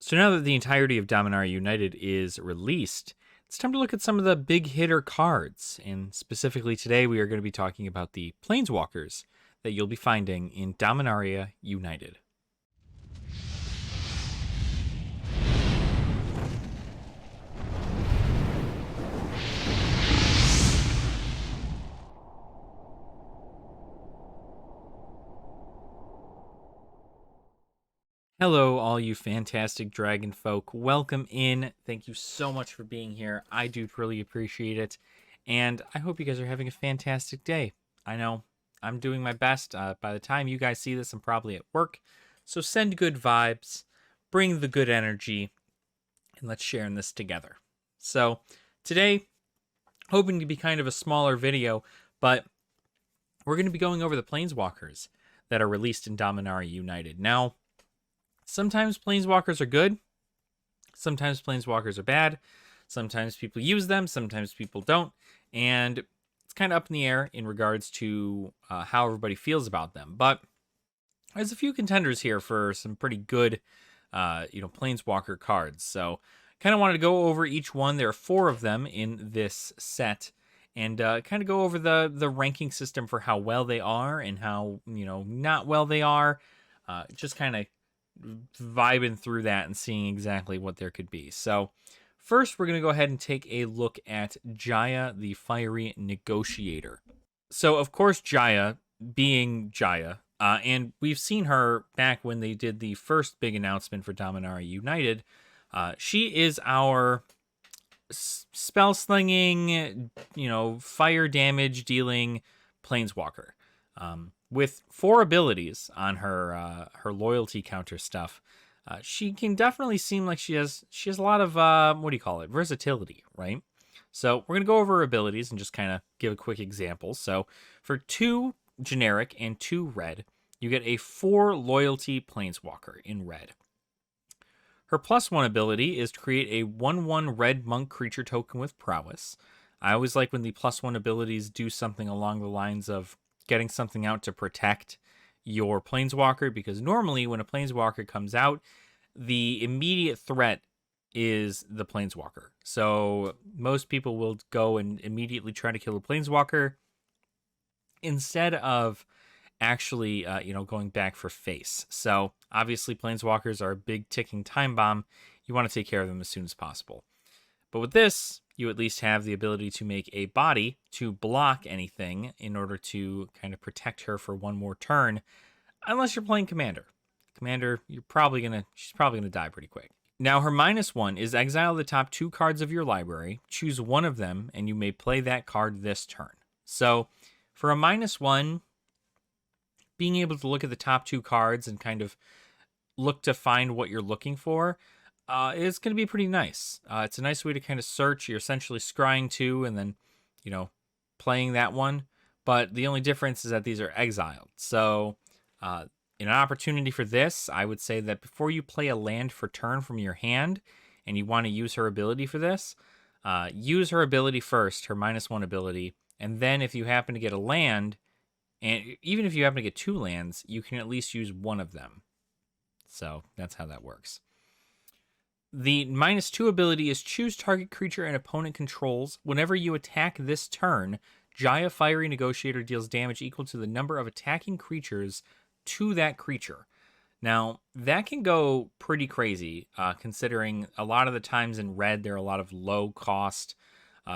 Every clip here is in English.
So now that the entirety of Dominaria United is released, it's time to look at some of the big hitter cards. And specifically today, we are going to be talking about the Planeswalkers that you'll be finding in Dominaria United. Hello, all you fantastic dragon folk. Welcome in. Thank you so much for being here. I do truly appreciate it. And I hope you guys are having a fantastic day. I know I'm doing my best. By the time you guys see this, I'm probably at work. So send good vibes, bring the good energy, and let's share in this together. So today, hoping to be kind of a smaller video, but we're going to be going over the Planeswalkers that are released in Dominaria United. Now, sometimes Planeswalkers are good. Sometimes Planeswalkers are bad. Sometimes people use them. Sometimes people don't. And it's kind of up in the air in regards to how everybody feels about them. But there's a few contenders here for some pretty good, Planeswalker cards. So kind of wanted to go over each one. There are 4 of them in this set. And kind of go over the ranking system for how well they are and how, not well they are. Just kind of vibing through that and seeing exactly what there could be. So first, we're going to go ahead and take a look at Jaya, the Fiery Negotiator. So, of course, Jaya being Jaya, and we've seen her back when they did the first big announcement for Dominaria United. She is our spell slinging, fire damage dealing planeswalker. With 4 abilities on her loyalty counter stuff, she can definitely seem like she has a lot of versatility, right? So we're gonna go over her abilities and just kind of give a quick example. So for 2 generic and 2 red, you get a 4 loyalty planeswalker in red. Her +1 ability is to create a 1/1 red monk creature token with prowess. I always like when the +1 abilities do something along the lines of getting something out to protect your planeswalker, because normally when a planeswalker comes out, the immediate threat is the planeswalker. So most people will go and immediately try to kill a planeswalker instead of actually, going back for face. So obviously planeswalkers are a big ticking time bomb. You want to take care of them as soon as possible. But with this, you at least have the ability to make a body to block anything in order to kind of protect her for one more turn, unless you're playing Commander. Commander, she's probably gonna die pretty quick. Now, her -1 is exile the top 2 cards of your library, choose one of them, and you may play that card this turn. So, for a -1, being able to look at the top 2 cards and kind of look to find what you're looking for, is going to be pretty nice. It's a nice way to kind of search. You're essentially scrying 2 and then, playing that one. But the only difference is that these are exiled. So, in an opportunity for this, I would say that before you play a land for turn from your hand and you want to use her ability for this, use her ability first, her -1 ability. And then if you happen to get a land, and even if you happen to get 2 lands, you can at least use one of them. So that's how that works. The -2 ability is choose target creature an opponent controls. Whenever you attack this turn, Jaya Fiery Negotiator deals damage equal to the number of attacking creatures to that creature. Now, that can go pretty crazy, considering a lot of the times in red, there are a lot of low-cost,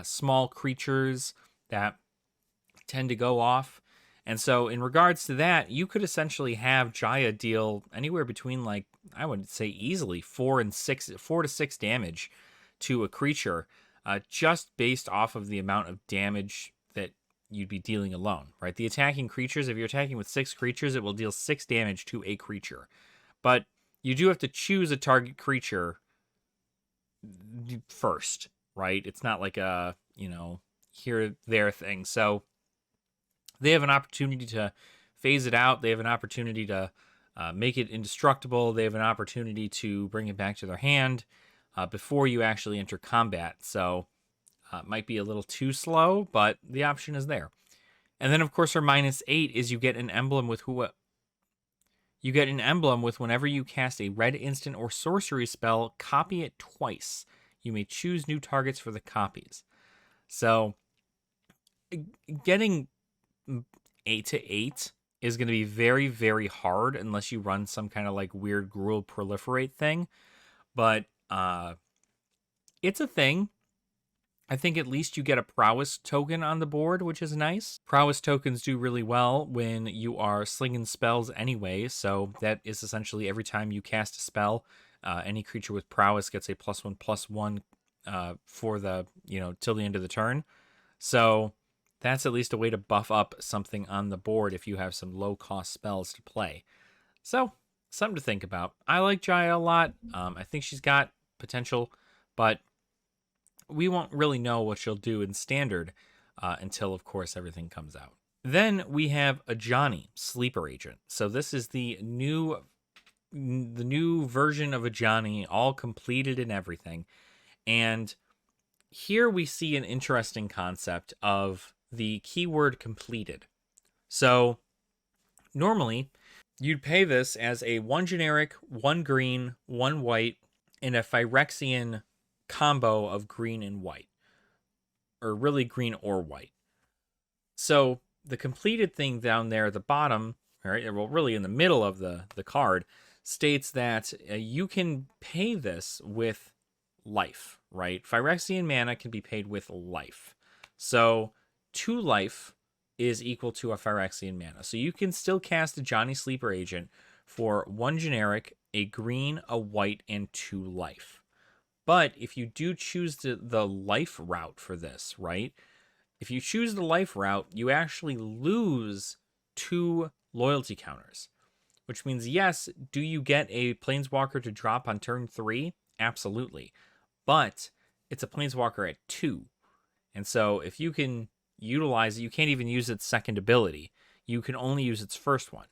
small creatures that tend to go off. And so in regards to that, you could essentially have Jaya deal anywhere between, like, I would say easily 4 to 6 damage to a creature, just based off of the amount of damage that you'd be dealing alone, right? The attacking creatures, if you're attacking with 6 creatures, it will deal 6 damage to a creature. But you do have to choose a target creature first, right? It's not like a, here, there thing. So they have an opportunity to phase it out. They have an opportunity to make it indestructible. They have an opportunity to bring it back to their hand before you actually enter combat. So it might be a little too slow, but the option is there. And then, of course, her -8 is you get an emblem with You get an emblem with whenever you cast a red instant or sorcery spell, copy it twice. You may choose new targets for the copies. So, getting 8 to 8 is going to be very, very hard unless you run some kind of like weird Gruul proliferate thing. But it's a thing. I think at least you get a prowess token on the board, which is nice. Prowess tokens do really well when you are slinging spells anyway, so that is essentially every time you cast a spell, any creature with prowess gets a +1/+1 for the, till the end of the turn. So that's at least a way to buff up something on the board if you have some low-cost spells to play. So, something to think about. I like Jaya a lot. I think she's got potential, but we won't really know what she'll do in Standard until, of course, everything comes out. Then we have a Ajani, Sleeper Agent. So this is the new version of a Ajani, all completed and everything. And here we see an interesting concept of the keyword completed. So normally, you'd pay this as a 1 generic, 1 green, 1 white, and a Phyrexian combo of green and white, or really green or white. So the completed thing down there at the bottom, right, well, really in the middle of the card, states that you can pay this with life, right? Phyrexian mana can be paid with life. So 2 life is equal to a Phyrexian mana. So you can still cast a Ajani Sleeper Agent for 1 generic, a green, a white, and 2 life. But if you do choose the life route for this, right? If you choose the life route, you actually lose 2 loyalty counters. Which means, yes, do you get a Planeswalker to drop on turn 3? Absolutely. But it's a Planeswalker at 2. And so if you can utilize it, you can't even use its second ability. You can only use its first one,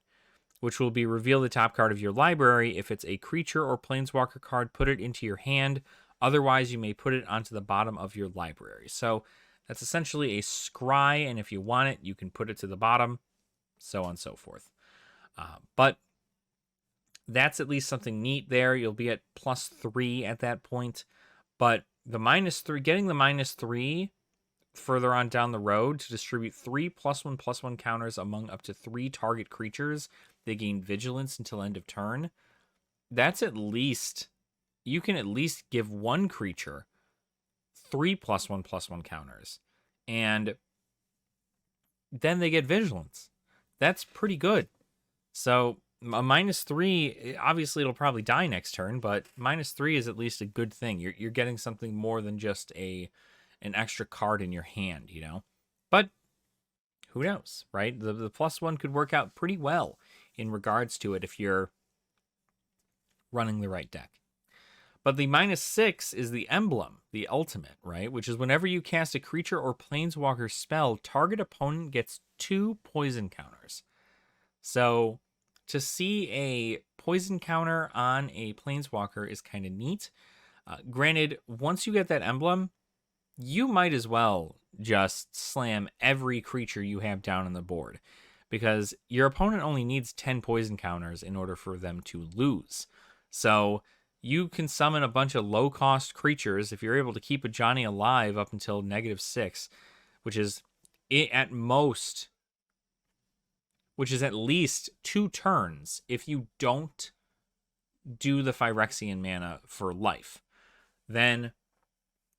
which will be reveal the top card of your library. If it's a creature or Planeswalker card, put it into your hand. Otherwise, you may put it onto the bottom of your library. So that's essentially a scry, and if you want it, you can put it to the bottom, so on and so forth. But that's at least something neat there. You'll be at +3 at that point. But the -3, getting the -3 further on down the road to distribute 3 +1/+1 counters among up to 3 target creatures. They gain vigilance until end of turn. That's at least... You can at least give one creature 3 +1/+1 counters, and then they get vigilance. That's pretty good. So a -3, obviously it'll probably die next turn, but -3 is at least a good thing. You're getting something more than just an extra card in your hand, But who knows, right? The +1 could work out pretty well in regards to it if you're running the right deck. But the -6 is the emblem, the ultimate, right? Which is whenever you cast a creature or Planeswalker spell, target opponent gets 2 poison counters. So to see a poison counter on a Planeswalker is kind of neat. Granted, once you get that emblem, you might as well just slam every creature you have down on the board, because your opponent only needs 10 poison counters in order for them to lose. So you can summon a bunch of low-cost creatures if you're able to keep a Ajani alive up until -6, which is at most, which is at least 2 turns if you don't do the Phyrexian mana for life. Then,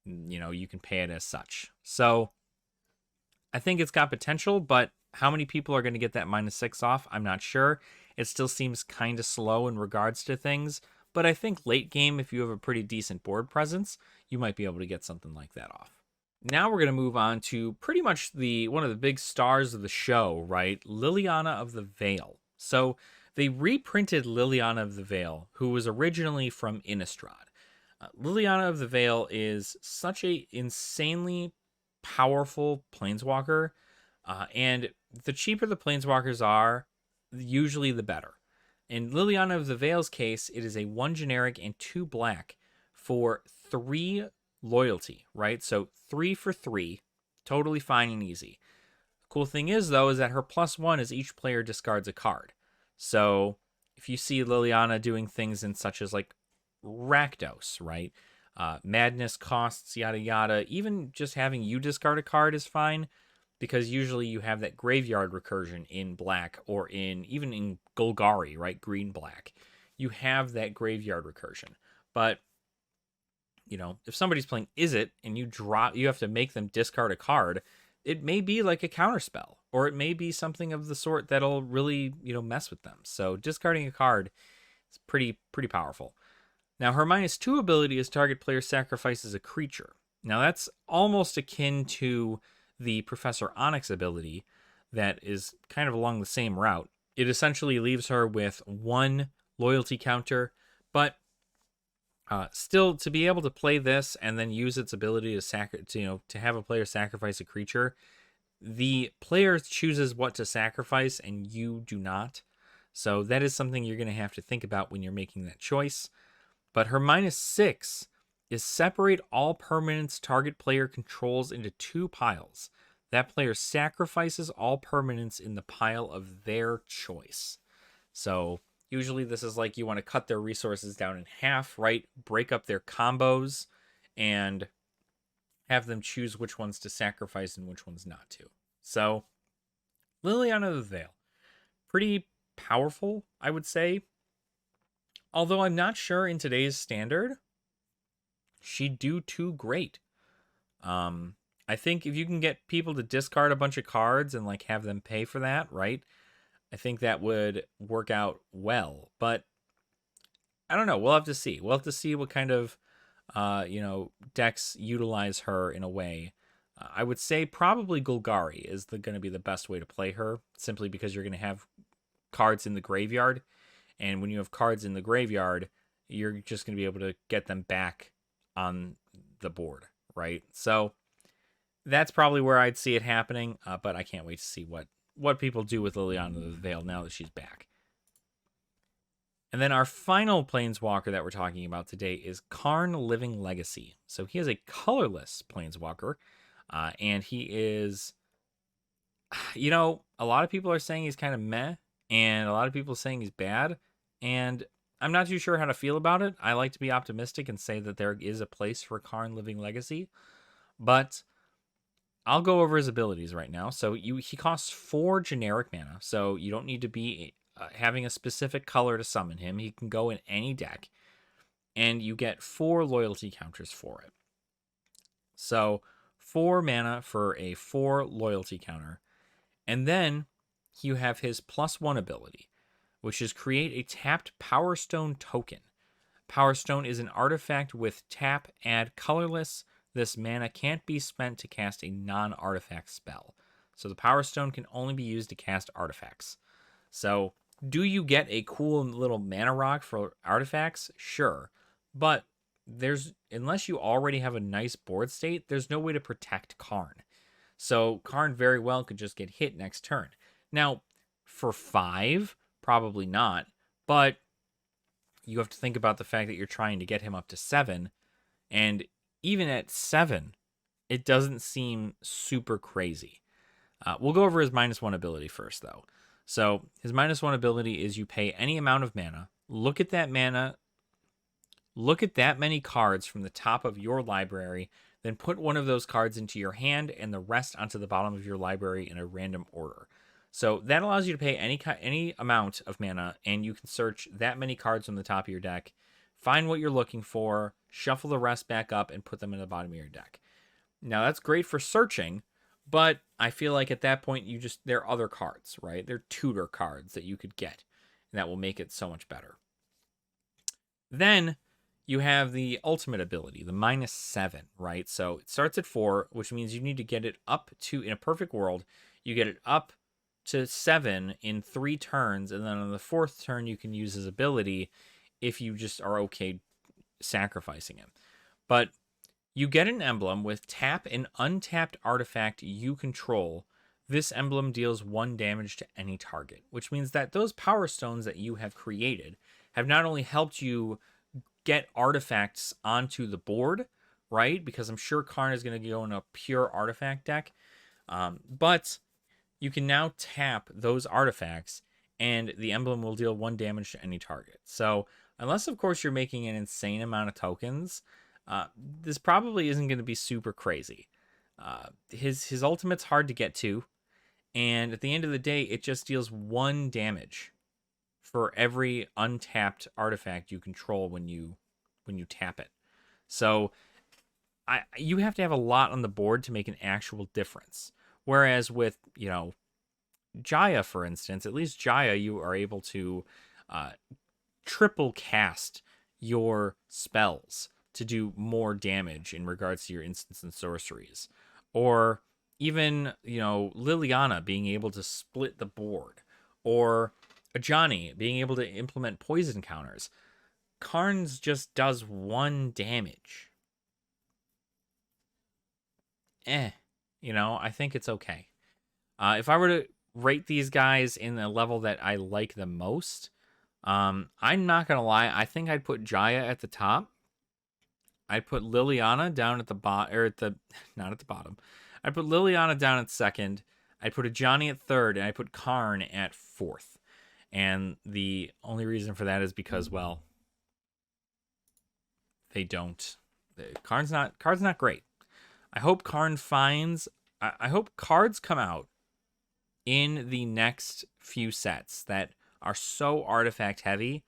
you can pay it as such. So I think it's got potential, but how many people are going to get that -6 off? I'm not sure. It still seems kind of slow in regards to things. But I think late game, if you have a pretty decent board presence, you might be able to get something like that off. Now we're going to move on to pretty much one of the big stars of the show, right? Liliana of the Veil. So they reprinted Liliana of the Veil, who was originally from Innistrad. Liliana of the Veil is such a insanely powerful Planeswalker, and the cheaper the Planeswalkers are, usually the better. In Liliana of the Veil's case, it is a 1 generic and 2 black for 3 loyalty, right? So 3 for 3, totally fine and easy. The cool thing is, though, is that her +1 is each player discards a card. So if you see Liliana doing things in such as like Rakdos, right? Madness costs, yada yada. Even just having you discard a card is fine, because usually you have that graveyard recursion in black, or in even in Golgari, right? Green black. You have that graveyard recursion. But if somebody's playing Is It and you have to make them discard a card, it may be like a counterspell, or it may be something of the sort that'll really, mess with them. So discarding a card is pretty powerful. Now, her -2 ability is target player sacrifices a creature. Now, that's almost akin to the Professor Onyx ability that is kind of along the same route. It essentially leaves her with 1 loyalty counter, but still, to be able to play this and then use its ability to have a player sacrifice a creature, the player chooses what to sacrifice and you do not. So that is something you're going to have to think about when you're making that choice. But her -6 is separate all permanents target player controls into 2 piles. That player sacrifices all permanents in the pile of their choice. So usually this is like you want to cut their resources down in half, right? Break up their combos and have them choose which ones to sacrifice and which ones not to. So Liliana the Veil, pretty powerful, I would say. Although I'm not sure in today's standard she'd do too great. I think if you can get people to discard a bunch of cards and like have them pay for that, right? I think that would work out well. But I don't know. We'll have to see. We'll have to see what kind of decks utilize her in a way. I would say probably Golgari is going to be the best way to play her, simply because you're going to have cards in the graveyard. And when you have cards in the graveyard, you're just going to be able to get them back on the board, right? So that's probably where I'd see it happening, but I can't wait to see what people do with Liliana the Veil now that she's back. And then our final Planeswalker that we're talking about today is Karn Living Legacy. So he is a colorless Planeswalker, and he is, a lot of people are saying he's kind of meh, and a lot of people are saying he's bad, and I'm not too sure how to feel about it. I like to be optimistic and say that there is a place for Karn Living Legacy, but I'll go over his abilities right now. So he costs 4 generic mana, so you don't need to be having a specific color to summon him. He can go in any deck, and you get 4 loyalty counters for it. So 4 mana for a 4 loyalty counter. And then you have his +1 ability, which is create a tapped Power Stone token. Power Stone is an artifact with tap, add colorless. This mana can't be spent to cast a non-artifact spell. So the Power Stone can only be used to cast artifacts. So do you get a cool little mana rock for artifacts? Sure. But unless you already have a nice board state, there's no way to protect Karn. So Karn very well could just get hit next turn. Now, for 5, probably not. But you have to think about the fact that you're trying to get him up to 7. And even at 7, it doesn't seem super crazy. We'll go over his -1 ability first, though. So his -1 ability is you pay any amount of mana, look at that many cards from the top of your library, then put one of those cards into your hand and the rest onto the bottom of your library in a random order. So that allows you to pay any amount of mana, and you can search that many cards from the top of your deck, find what you're looking for, shuffle the rest back up, and put them in the bottom of your deck. Now, that's great for searching, but I feel like at that point, there are other cards, right? They're tutor cards that you could get, and that will make it so much better. Then you have the ultimate ability, the -7, right? So it starts at 4, which means you need to get it up to, in a perfect world, you get it up to 7 in 3 turns, and then on the 4th turn, you can use his ability if you just are okay sacrificing him. But you get an emblem with tap an untapped artifact you control. This emblem deals 1 damage to any target, which means that those power stones that you have created have not only helped you get artifacts onto the board, right? Because I'm sure Karn is going to go in a pure artifact deck. But you can now tap those artifacts and the emblem will deal 1 damage to any target. So unless, of course, you're making an insane amount of tokens, this probably isn't going to be super crazy. His ultimate's hard to get to, and at the end of the day, it just deals 1 damage for every untapped artifact you control when you tap it. So you have to have a lot on the board to make an actual difference. Whereas with, Jaya, for instance, at least Jaya, you are able to triple cast your spells to do more damage in regards to your instants and sorceries. Or even, Liliana being able to split the board. Or Ajani being able to implement poison counters. Karn's just does 1 damage. I think it's okay. If I were to rate these guys in the level that I like the most, I'm not gonna lie, I think I'd put Jaya at the top. I'd put Liliana down at the bottom, or not at the bottom. I'd put Liliana down at second. I'd put Ajani at third, and I put Karn at fourth. And the only reason for that is because, well, they don't. Karn's not great. I hope Karn finds. I hope cards come out in the next few sets that are so artifact heavy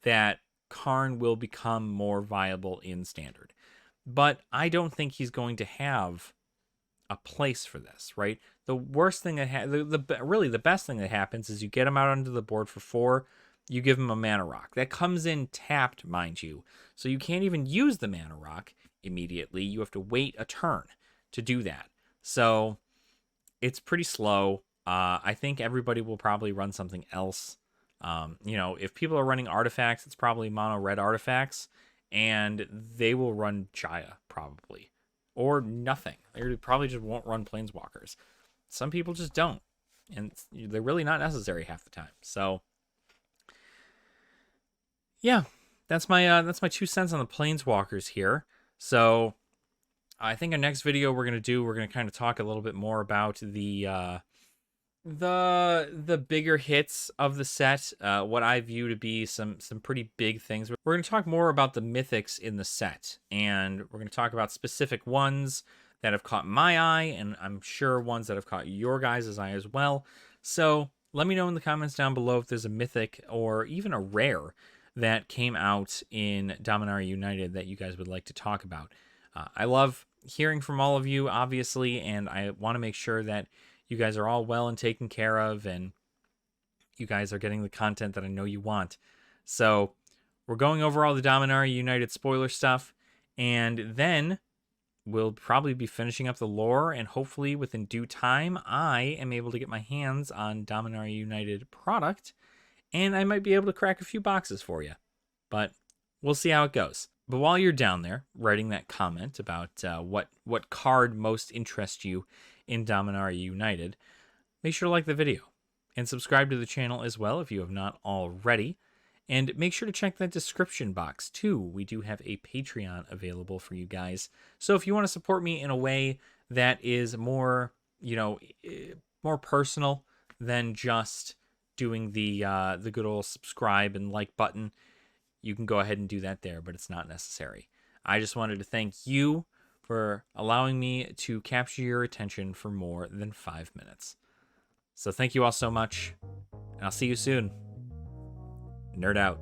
that Karn will become more viable in standard. But I don't think he's going to have a place for this, right? The worst thing that really the best thing that happens is you get him out onto the board for 4, you give him a mana rock. That comes in tapped, mind you. So you can't even use the mana rock immediately. You have to wait a turn to do that. So it's pretty slow. I think everybody will probably run something else. If people are running artifacts, it's probably mono red artifacts, and they will run Jaya probably, or nothing. They probably just won't run Planeswalkers. Some people just don't, and they're really not necessary half the time. So, yeah, that's my 2 cents on the Planeswalkers here. So, I think our next video we're gonna kind of talk a little bit more about the bigger hits of the set, what I view to be some pretty big things. We're going to talk more about the mythics in the set, and we're going to talk about specific ones that have caught my eye, and I'm sure ones that have caught your guys' eye as well. So let me know in the comments down below if there's a mythic or even a rare that came out in Dominaria United that you guys would like to talk about. I love hearing from all of you, obviously, and I want to make sure that you guys are all well and taken care of, and you guys are getting the content that I know you want. So we're going over all the Dominaria United spoiler stuff, and then we'll probably be finishing up the lore, and hopefully within due time, I am able to get my hands on Dominaria United product, and I might be able to crack a few boxes for you. But we'll see how it goes. But while you're down there writing that comment about what card most interests you in Dominaria United, make sure to like the video and subscribe to the channel as well if you have not already. And make sure to check that description box too. We do have a Patreon available for you guys. So if you want to support me in a way that is more, more personal than just doing the good old subscribe and like button, you can go ahead and do that there, but it's not necessary. I just wanted to thank you for allowing me to capture your attention for more than 5 minutes. So thank you all so much, and I'll see you soon. Nerd out.